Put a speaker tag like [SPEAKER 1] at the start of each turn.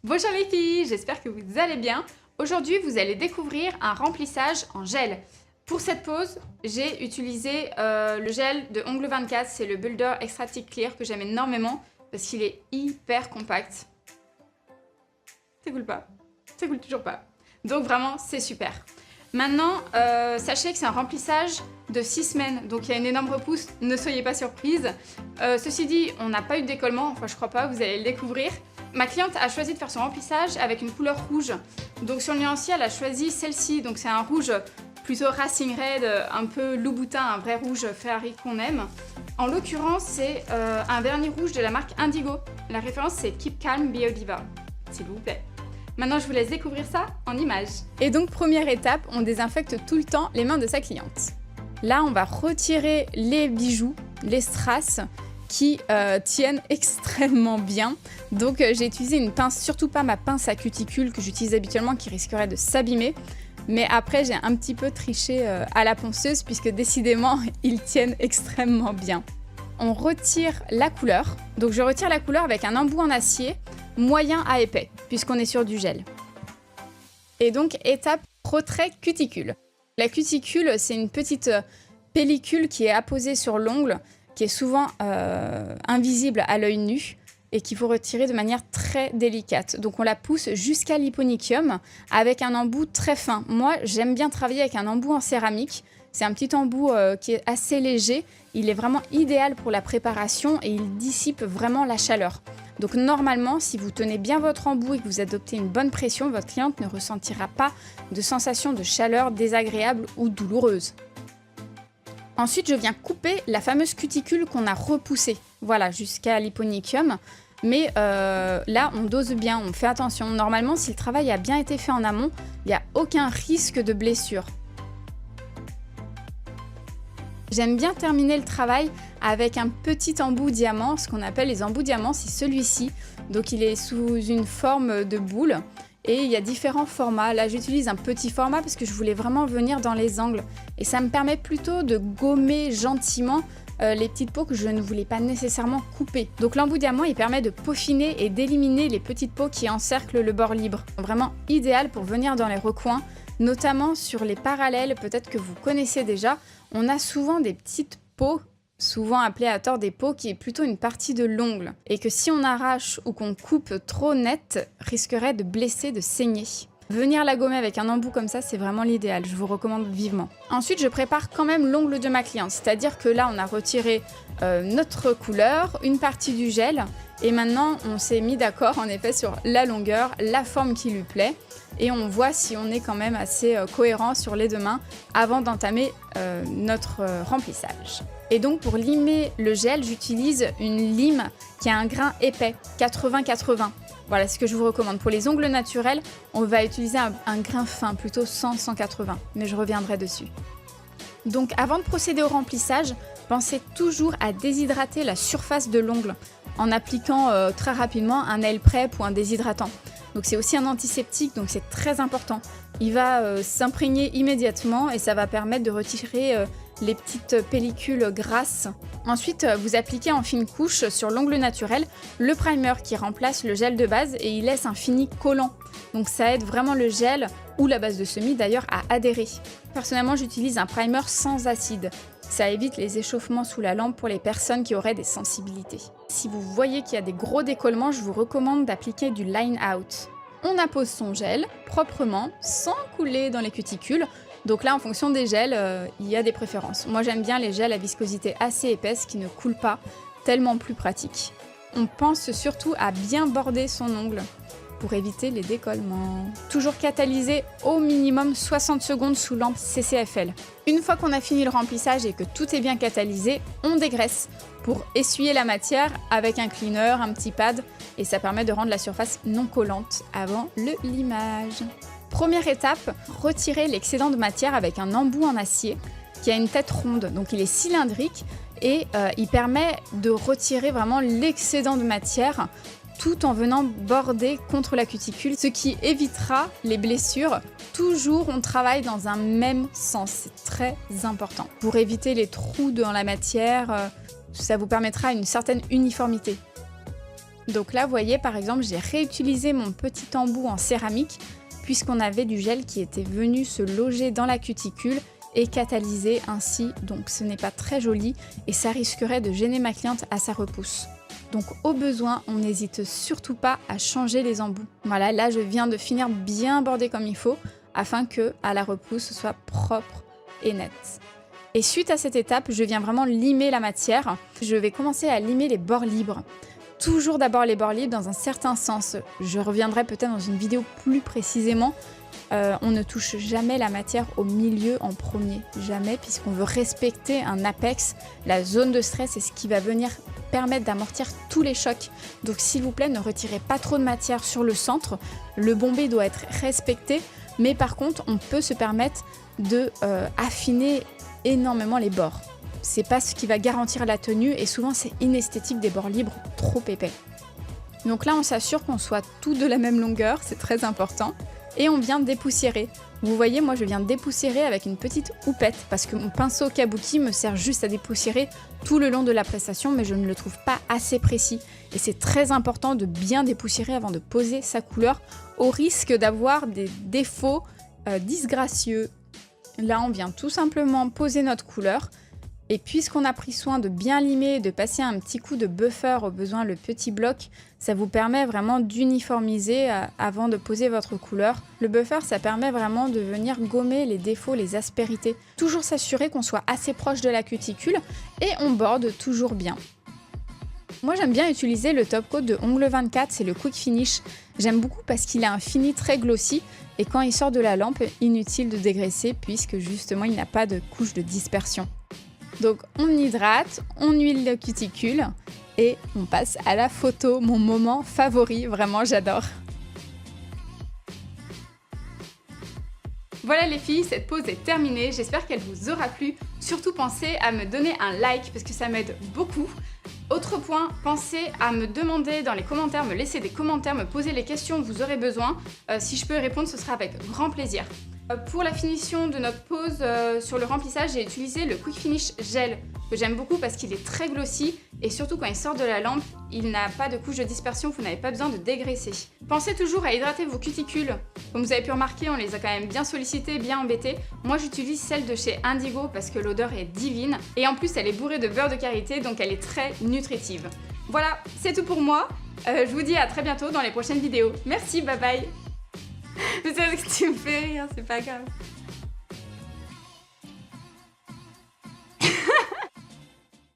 [SPEAKER 1] Bonjour les filles, j'espère que vous allez bien. Aujourd'hui, vous allez découvrir un remplissage en gel. Pour cette pose, j'ai utilisé le gel de Ongles 24, c'est le Builder Extra Thick Clear que j'aime énormément parce qu'il est hyper compact. Ça coule pas, ça coule toujours pas. Donc vraiment, c'est super. Maintenant, sachez que c'est un remplissage de 6 semaines, donc il y a une énorme repousse, ne soyez pas surprise. Ceci dit, on n'a pas eu de décollement, enfin je crois pas, vous allez le découvrir. Ma cliente a choisi de faire son remplissage avec une couleur rouge. Donc sur le nuancier, elle a choisi celle-ci, donc c'est un rouge plutôt Racing Red, un peu Louboutin, un vrai rouge Ferrari qu'on aime. En l'occurrence, c'est un vernis rouge de la marque Indigo. La référence, c'est Keep Calm Biodiva, s'il vous plaît. Maintenant, je vous laisse découvrir ça en images. Et donc, première étape, on désinfecte tout le temps les mains de sa cliente. Là, on va retirer les bijoux, les strass, qui tiennent extrêmement bien. Donc, j'ai utilisé une pince, surtout pas ma pince à cuticule que j'utilise habituellement, qui risquerait de s'abîmer. Mais après, j'ai un petit peu triché à la ponceuse, puisque décidément, ils tiennent extrêmement bien. On retire la couleur. Donc, je retire la couleur avec un embout en acier, moyen à épais, puisqu'on est sur du gel. Et donc, étape retrait cuticule. La cuticule, c'est une petite pellicule qui est apposée sur l'ongle, qui est souvent invisible à l'œil nu, et qu'il faut retirer de manière très délicate. Donc, on la pousse jusqu'à l'hyponychium avec un embout très fin. Moi, j'aime bien travailler avec un embout en céramique. C'est un petit embout qui est assez léger. Il est vraiment idéal pour la préparation et il dissipe vraiment la chaleur. Donc normalement, si vous tenez bien votre embout et que vous adoptez une bonne pression, votre cliente ne ressentira pas de sensation de chaleur désagréable ou douloureuse. Ensuite, je viens couper la fameuse cuticule qu'on a repoussée, voilà, jusqu'à l'hyponychium. Mais là, on dose bien, on fait attention. Normalement, si le travail a bien été fait en amont, il n'y a aucun risque de blessure. J'aime bien terminer le travail avec un petit embout diamant, ce qu'on appelle les embouts diamants, c'est celui-ci. Donc il est sous une forme de boule et il y a différents formats. Là j'utilise un petit format parce que je voulais vraiment venir dans les angles. Et ça me permet plutôt de gommer gentiment les petites peaux que je ne voulais pas nécessairement couper. Donc l'embout diamant il permet de peaufiner et d'éliminer les petites peaux qui encerclent le bord libre. Vraiment idéal pour venir dans les recoins, notamment sur les parallèles, peut-être que vous connaissez déjà. On a souvent des petites peaux, souvent appelées à tort des peaux, qui est plutôt une partie de l'ongle. Et que si on arrache ou qu'on coupe trop net, risquerait de blesser, de saigner. Venir la gommer avec un embout comme ça, c'est vraiment l'idéal, je vous recommande vivement. Ensuite, je prépare quand même l'ongle de ma cliente, c'est-à-dire que là, on a retiré notre couleur, une partie du gel, et maintenant, on s'est mis d'accord en effet sur la longueur, la forme qui lui plaît, et on voit si on est quand même assez cohérent sur les deux mains avant d'entamer notre remplissage. Et donc, pour limer le gel, j'utilise une lime qui a un grain épais, 80-80. Voilà ce que je vous recommande. Pour les ongles naturels, on va utiliser un grain fin, plutôt 100-180, mais je reviendrai dessus. Donc avant de procéder au remplissage, pensez toujours à déshydrater la surface de l'ongle en appliquant très rapidement un nail prep ou un déshydratant. Donc c'est aussi un antiseptique, donc c'est très important. Il va s'imprégner immédiatement et ça va permettre de retirer les petites pellicules grasses. Ensuite, vous appliquez en fine couche sur l'ongle naturel le primer qui remplace le gel de base et il laisse un fini collant. Donc ça aide vraiment le gel, ou la base de semis d'ailleurs, à adhérer. Personnellement, j'utilise un primer sans acide. Ça évite les échauffements sous la lampe pour les personnes qui auraient des sensibilités. Si vous voyez qu'il y a des gros décollements, je vous recommande d'appliquer du line out. On appose son gel proprement, sans couler dans les cuticules. Donc là, en fonction des gels, il y a des préférences. Moi, j'aime bien les gels à viscosité assez épaisse qui ne coulent pas, tellement plus pratique. On pense surtout à bien border son ongle pour éviter les décollements. Toujours catalyser au minimum 60 secondes sous lampe CCFL. Une fois qu'on a fini le remplissage et que tout est bien catalysé, on dégraisse pour essuyer la matière avec un cleaner, un petit pad, et ça permet de rendre la surface non collante avant le limage. Première étape, retirer l'excédent de matière avec un embout en acier qui a une tête ronde, donc il est cylindrique et il permet de retirer vraiment l'excédent de matière tout en venant border contre la cuticule, ce qui évitera les blessures. Toujours, on travaille dans un même sens, c'est très important. Pour éviter les trous dans la matière, ça vous permettra une certaine uniformité. Donc là, vous voyez, par exemple, j'ai réutilisé mon petit embout en céramique puisqu'on avait du gel qui était venu se loger dans la cuticule et catalyser ainsi. Donc ce n'est pas très joli et ça risquerait de gêner ma cliente à sa repousse. Donc au besoin, on n'hésite surtout pas à changer les embouts. Voilà, là je viens de finir bien border comme il faut afin que à la repousse ce soit propre et net. Et suite à cette étape, je viens vraiment limer la matière. Je vais commencer à limer les bords libres. Toujours d'abord les bords libres dans un certain sens. Je reviendrai peut-être dans une vidéo plus précisément. On ne touche jamais la matière au milieu en premier, jamais, puisqu'on veut respecter un apex. La zone de stress, c'est ce qui va venir permettre d'amortir tous les chocs. Donc s'il vous plaît, ne retirez pas trop de matière sur le centre. Le bombé doit être respecté, mais par contre, on peut se permettre de affiner énormément les bords. C'est pas ce qui va garantir la tenue et souvent c'est inesthétique des bords libres trop épais. Donc là, on s'assure qu'on soit tous de la même longueur, c'est très important. Et on vient dépoussiérer. Vous voyez, moi je viens dépoussiérer avec une petite houppette parce que mon pinceau kabuki me sert juste à dépoussiérer tout le long de la prestation, mais je ne le trouve pas assez précis. Et c'est très important de bien dépoussiérer avant de poser sa couleur au risque d'avoir des défauts disgracieux. Là, on vient tout simplement poser notre couleur. Et puisqu'on a pris soin de bien limer et de passer un petit coup de buffer au besoin le petit bloc, ça vous permet vraiment d'uniformiser avant de poser votre couleur. Le buffer, ça permet vraiment de venir gommer les défauts, les aspérités. Toujours s'assurer qu'on soit assez proche de la cuticule et on borde toujours bien. Moi j'aime bien utiliser le top coat de Ongle 24, c'est le Quick Finish. J'aime beaucoup parce qu'il a un fini très glossy et quand il sort de la lampe, inutile de dégraisser puisque justement il n'a pas de couche de dispersion. Donc on hydrate, on huile la cuticule et on passe à la photo, mon moment favori, vraiment j'adore. Voilà les filles, cette pause est terminée, j'espère qu'elle vous aura plu. Surtout pensez à me donner un like parce que ça m'aide beaucoup. Autre point, pensez à me demander dans les commentaires, me laisser des commentaires, me poser les questions que vous aurez besoin. Si je peux y répondre, ce sera avec grand plaisir. Pour la finition de notre pose sur le remplissage, j'ai utilisé le Quick Finish Gel que j'aime beaucoup parce qu'il est très glossy et surtout quand il sort de la lampe, il n'a pas de couche de dispersion, vous n'avez pas besoin de dégraisser. Pensez toujours à hydrater vos cuticules. Comme vous avez pu remarquer, on les a quand même bien sollicitées, bien embêtées. Moi j'utilise celle de chez Indigo parce que l'odeur est divine et en plus elle est bourrée de beurre de karité donc elle est très nutritive. Voilà, c'est tout pour moi. Je vous dis à très bientôt dans les prochaines vidéos. Merci, bye bye. C'est ce que tu me fais rire, c'est pas grave.